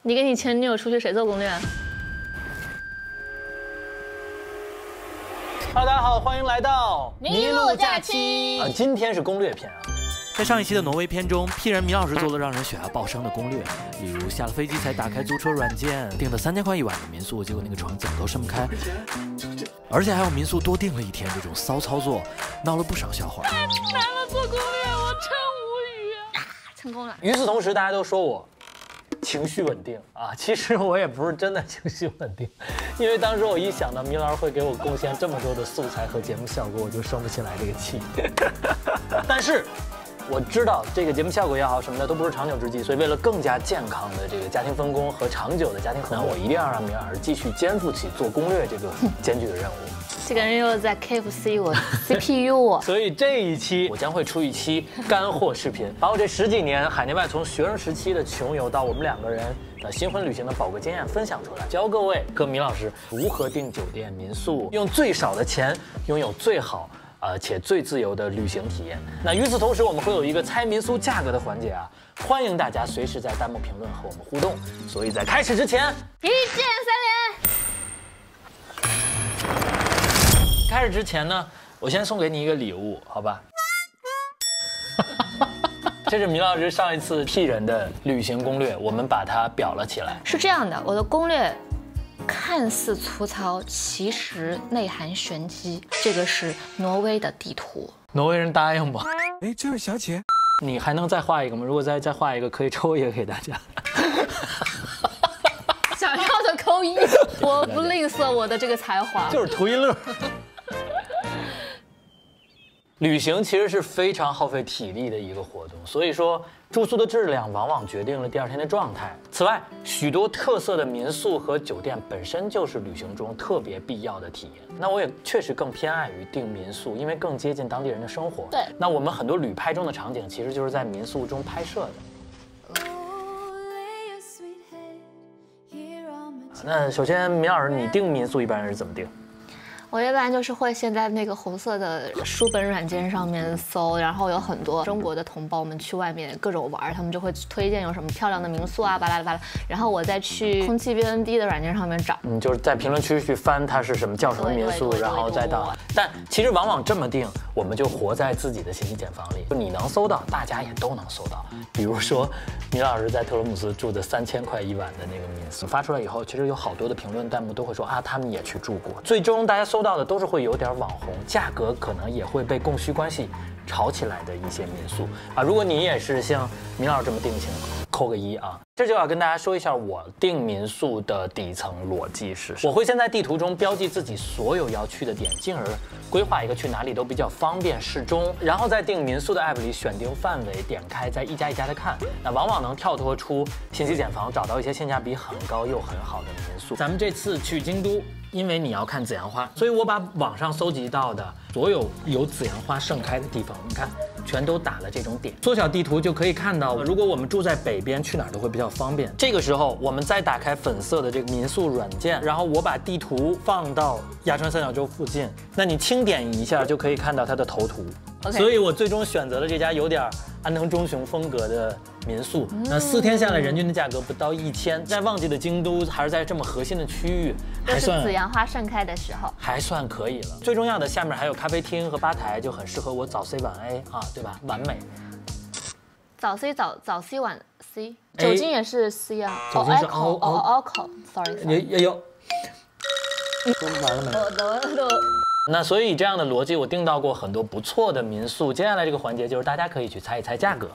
你跟你前女友出去谁做攻略？Hello， 大家好，欢迎来到麋鹿假期啊！今天是攻略篇啊。在上一期的挪威篇中，P人米老师做了让人血压爆升的攻略，例如下了飞机才打开租车软件，订了3000块1晚的民宿，结果那个床怎么都伸不开，而且还有民宿多订了1天这种骚操作，闹了不少笑话。太难了，做攻略我真无语啊！成功了。与此同时，大家都说我情绪稳定啊，其实我也不是真的情绪稳定，因为当时我一想到米老师会给我贡献这么多的素材和节目效果，我就生不起来这个气。但是我知道这个节目效果也好什么的都不是长久之计，所以为了更加健康的这个家庭分工和长久的家庭合作，我一定要让米老师继续肩负起做攻略这个艰巨的任务。这个人又在 KFC 我 CPU 我，所以这一期我将会出一期干货视频，把我这10几年海内外从学生时期的穷游到我们2个人的新婚旅行的宝贵经验分享出来，教各位和米老师如何订酒店民宿，用最少的钱拥有最好且最自由的旅行体验。那与此同时，我们会有一个猜民宿价格的环节啊，欢迎大家随时在弹幕评论和我们互动。所以在开始之前，一键3连。开始之前呢，我先送给你一个礼物，好吧？这是米老师上一次 P 人的旅行攻略，我们把它裱了起来。是这样的，我的攻略看似粗糙，其实内涵玄机。这个是挪威的地图。挪威人答应吗？哎，这位小姐，你还能再画一个吗？如果再画一个，可以抽一个给大家。想要的扣1，我不吝啬我的这个才华，就是图一乐。旅行其实是非常耗费体力的一个活动，所以说住宿的质量往往决定了第2天的状态。此外，许多特色的民宿和酒店本身就是旅行中特别必要的体验。那我也确实更偏爱于订民宿，因为更接近当地人的生活。对，那我们很多旅拍中的场景其实就是在民宿中拍摄的。那首先，米老师，你订民宿一般是怎么订？我一般就是会先在那个红色的书本软件上面搜，然后有很多中国的同胞们去外面各种玩，他们就会推荐有什么漂亮的民宿啊，巴拉巴拉，然后我再去空气 BNB 的软件上面找。就是在评论区去翻它是什么叫什么民宿，然后再到。但其实往往这么定，我们就活在自己的信息茧房里，就你能搜到，大家也都能搜到。比如说，米老师在特罗姆斯住的3000块1晚的那个民宿，发出来以后，其实有好多的评论弹幕都会说啊，他们也去住过。最终大家搜到的都是会有点网红，价格可能也会被供需关系炒起来的一些民宿啊。如果你也是像米老师这么定情，扣个1啊。这就要跟大家说一下我订民宿的底层逻辑是什么。我会先在地图中标记自己所有要去的点，进而规划一个去哪里都比较方便适中，然后在订民宿的 app 里选定范围，点开再一家一家的看，那往往能跳脱出信息茧房，找到一些性价比很高又很好的民宿。咱们这次去京都，因为你要看紫阳花，所以我把网上搜集到的所有有紫阳花盛开的地方，你看全都打了这种点，缩小地图就可以看到，如果我们住在北边，去哪儿都会比较方便。这个时候，我们再打开粉色的这个民宿软件，然后我把地图放到鸭川三角洲附近，那你轻点一下就可以看到它的头图。所以我最终选择了这家有点安藤忠雄风格的民宿。那4天下来，人均的价格不到1000，在旺季的京都，还是在这么核心的区域，还算紫阳花盛开的时候，还算可以了。最重要的，下面还有咖啡厅和吧台，就很适合我早 C 晚 A 啊，对吧？完美。早 C 早 C 晚 C， 酒精也是 C 啊。酒精是alcohol，sorry。有。完了没？那所以这样的逻辑，我订到过很多不错的民宿。接下来这个环节就是大家可以去猜一猜价格。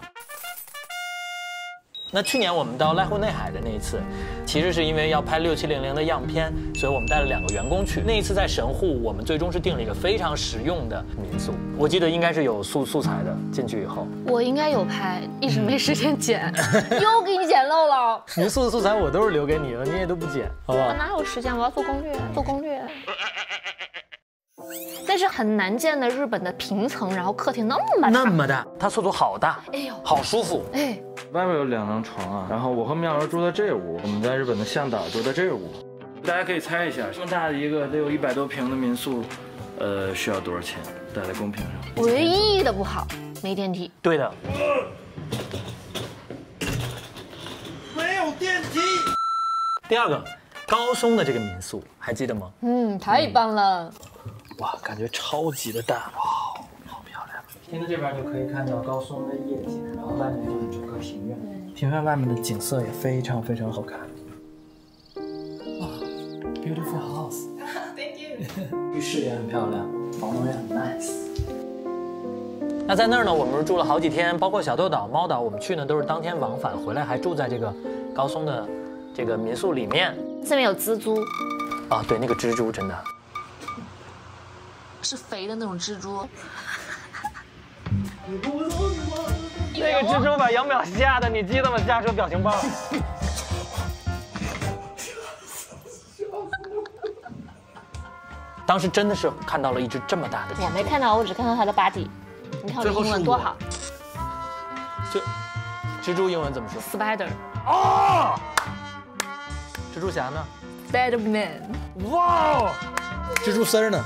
那去年我们到濑户内海的那一次，其实是因为要拍6700的样片，所以我们带了2个员工去。那一次在神户，我们最终是订了一个非常实用的民宿。我记得应该是有素材的，进去以后我应该有拍，一直没时间剪，又给你剪漏了。民宿的素材我都是留给你了，你也都不剪，好不好？我哪有时间？我要做攻略，做攻略。但是很难见的日本的平层，然后客厅那么大，它厕所好大，哎呦，好舒服，哎，外边有2张床啊，然后我和米老师住在这屋，我们在日本的向导住在这屋。大家可以猜一下，这么大的一个得有100多平的民宿，需要多少钱？打在公屏上。唯一的不好，没电梯。对的，没有电梯。第二个，高松的这个民宿还记得吗？太棒了。哇，感觉超级的大，哇，好漂亮。厅的这边就可以看到高松的夜景，然后外面就是整个庭院，庭院外面的景色也非常非常好看。哇 ，beautiful house。Thank you。浴室也很漂亮，房东也很 nice。那在那儿呢，我们是住了好几天，包括小豆岛、猫岛，我们去呢都是当天往返，回来还住在这个高松的这个民宿里面。这边有蜘蛛。啊，对，那个蜘蛛真的。是肥的那种蜘蛛，那个蜘蛛把杨淼吓得，你记得吗？加说表情包。当时真的是看到了一只这么大的蜘蛛。我没看到，我只看到它的 body。你看我的英文多好。就蜘蛛英文怎么说 ？Spider。哦。蜘蛛侠呢 ？Spider-Man。哇。蜘蛛丝呢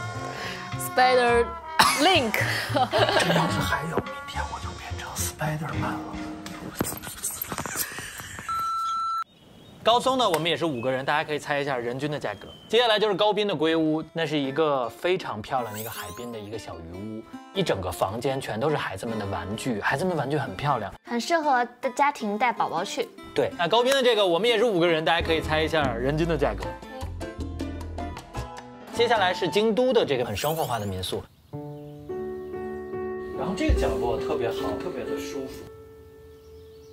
？Spider Link。要是还有明天，我就变成 Spider-Man 了。高松呢，我们也是5个人，大家可以猜一下人均的价格。接下来就是高滨的龟屋，那是一个非常漂亮的一个海滨的一个小鱼屋，一整个房间全都是孩子们的玩具，孩子们的玩具很漂亮，很适合的家庭带宝宝去。对，那高滨的这个我们也是5个人，大家可以猜一下人均的价格。接下来是京都的这个很生活化的民宿，然后这个角落特别好，特别的舒服。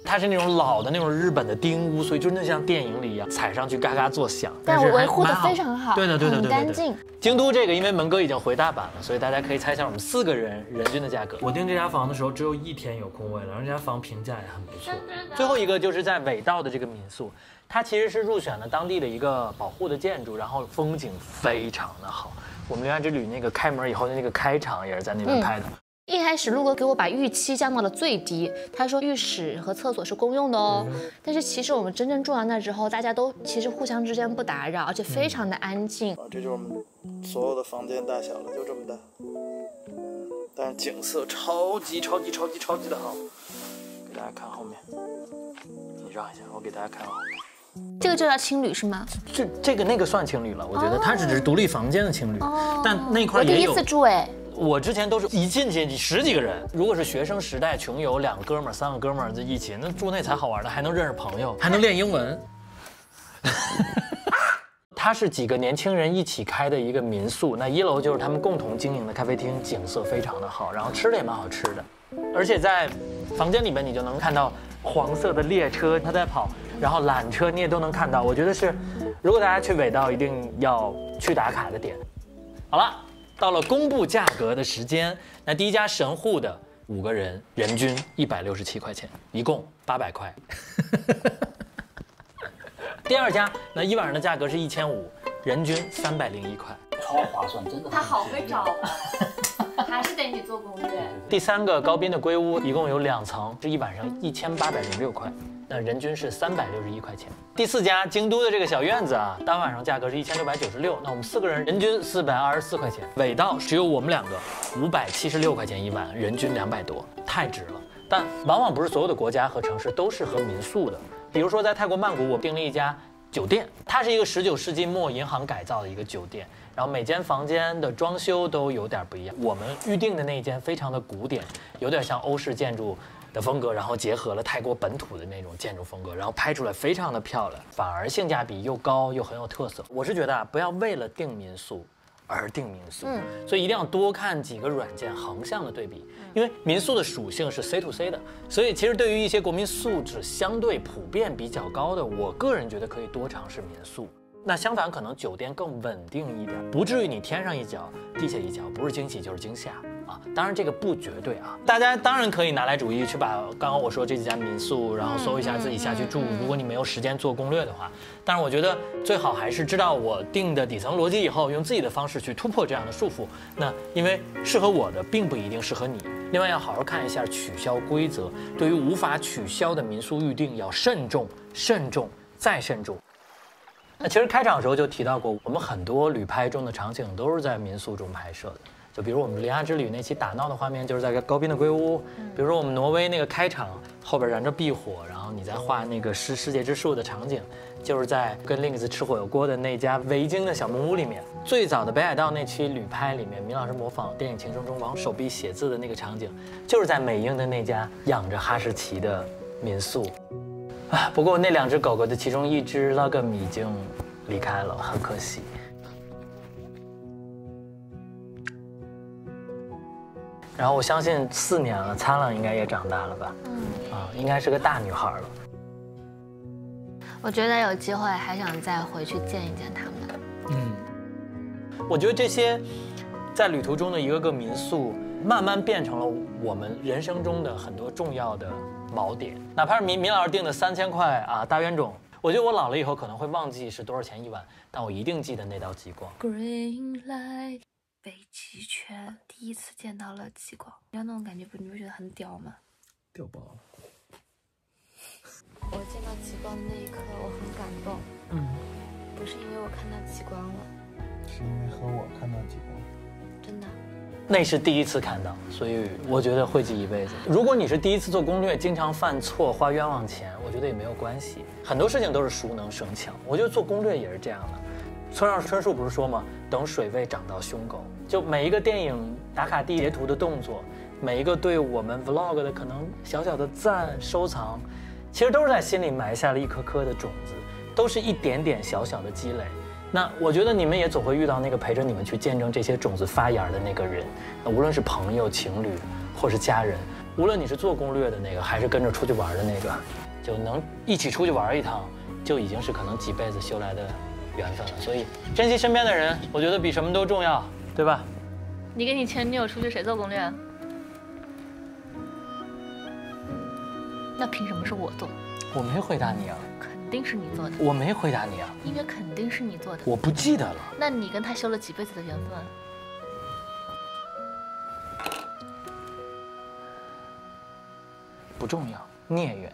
它是那种老的那种日本的丁屋，所以就那像电影里一样，踩上去嘎嘎作响。但维护的非常好，对的，很干净。京都这个因为门哥已经回大阪了，所以大家可以猜一下我们4个人人均的价格。我订这家房的时候只有1天有空位了，然后这家房评价也很不错。最后一个就是在尾道的这个民宿，它其实是入选了当地的一个保护的建筑，然后风景非常的好。我们留言之旅那个开门以后的那个开场也是在那边拍的。一开始陆哥给我把预期降到了最低，他说浴室和厕所是公用的哦，但是其实我们真正住到那之后，大家都其实互相之间不打扰，而且非常的安静。这就是我们所有的房间大小了，就这么大，但是景色超级的好。给大家看后面，你让一下，我给大家看后面。这个就叫青旅是吗？这个那个算青旅了，我觉得它只是独立房间的青旅，但那块也有。我第一次住哎。我之前都是一进去10几个人，如果是学生时代穷游2个哥们儿、3个哥们儿在一起，那住那才好玩呢，还能认识朋友，还能练英文。它是几个年轻人一起开的一个民宿，那1楼就是他们共同经营的咖啡厅，景色非常的好，然后吃的也蛮好吃的，而且在房间里面你就能看到黄色的列车它在跑，然后缆车你也都能看到，我觉得是，如果大家去尾道一定要去打卡的点。好了。到了公布价格的时间，那第一家神户的5个人人均167块钱，一共800块。第二家那一晚上的价格是1500，人均301块，超划算，真的。他好会找啊，还是得你做攻略。第3个高滨的龟屋一共有2层，是一晚上1806块。那人均是361块钱。第4家京都的这个小院子啊，当晚上价格是1696，那我们4个人人均424块钱。尾道只有我们2个576块钱一晚，人均200多，太值了。但往往不是所有的国家和城市都适合民宿的，比如说在泰国曼谷，我订了一家酒店，它是一个19世纪末银行改造的一个酒店，然后每间房间的装修都有点不一样。我们预定的那一间非常的古典，有点像欧式建筑的风格，然后结合了泰国本土的那种建筑风格，然后拍出来非常的漂亮，反而性价比又高又很有特色。我是觉得啊，不要为了订民宿而订民宿，所以一定要多看几个软件横向的对比，因为民宿的属性是 C to C 的，所以其实对于一些国民素质相对普遍比较高的，我个人觉得可以多尝试民宿。那相反，可能酒店更稳定一点，不至于你天上一脚地下一脚，不是惊喜就是惊吓啊。当然这个不绝对啊，大家当然可以拿来主义去把刚刚我说这几家民宿，然后搜一下自己下去住。如果你没有时间做攻略的话，但是我觉得最好还是知道我定的底层逻辑以后，用自己的方式去突破这样的束缚。那因为适合我的并不一定适合你。另外要好好看一下取消规则，对于无法取消的民宿预订要慎重、慎重再慎重。那其实开场的时候就提到过，我们很多旅拍中的场景都是在民宿中拍摄的。就比如我们铃芽之旅那期打闹的画面，就是在高滨的龟屋；比如说我们挪威那个开场后边燃着壁火，然后你在画那个世界之树的场景，就是在跟另一次吃火锅的那家维京的小木屋里面。最早的北海道那期旅拍里面，米老师模仿电影《情深》中往手臂写字的那个场景，就是在美瑛的那家养着哈士奇的民宿。啊，不过那2只狗狗的其中一只拉格米已经离开了，很可惜。然后我相信4年了，擦浪应该也长大了吧？应该是个大女孩了。我觉得有机会还想再回去见一见他们。我觉得这些在旅途中的一个个民宿，慢慢变成了我们人生中的很多重要的锚点。哪怕是米老师订的3000块啊大冤种，我觉得我老了以后可能会忘记是多少钱一晚，但我一定记得那道极光。Green light， 北极圈，第一次见到了极光，你知道那种感觉不？你不觉得很屌吗？掉包了。我见到极光的那一刻，我很感动。不是因为我看到极光了，是因为和我看到极光。真的。那是第一次看到，所以我觉得会记一辈子。如果你是第一次做攻略，经常犯错、花冤枉钱，我觉得也没有关系。很多事情都是熟能生巧，我觉得做攻略也是这样的。村上春树不是说吗？等水位涨到胸口。就每一个电影打卡地截图的动作，每一个对我们 vlog 的可能小小的赞、收藏，其实都是在心里埋下了一颗颗的种子，都是一点点小小的积累。那我觉得你们也总会遇到那个陪着你们去见证这些种子发芽的那个人，无论是朋友、情侣，或是家人，无论你是做攻略的那个，还是跟着出去玩的那个，就能一起出去玩一趟，就已经是可能几辈子修来的缘分了。所以珍惜身边的人，我觉得比什么都重要，对吧？你跟你前女友出去谁做攻略啊？那凭什么是我做？我没回答你啊。肯定是你做的。我没回答你啊。因为肯定是你做的。我不记得了。那你跟他修了几辈子的缘分啊？不重要，孽缘。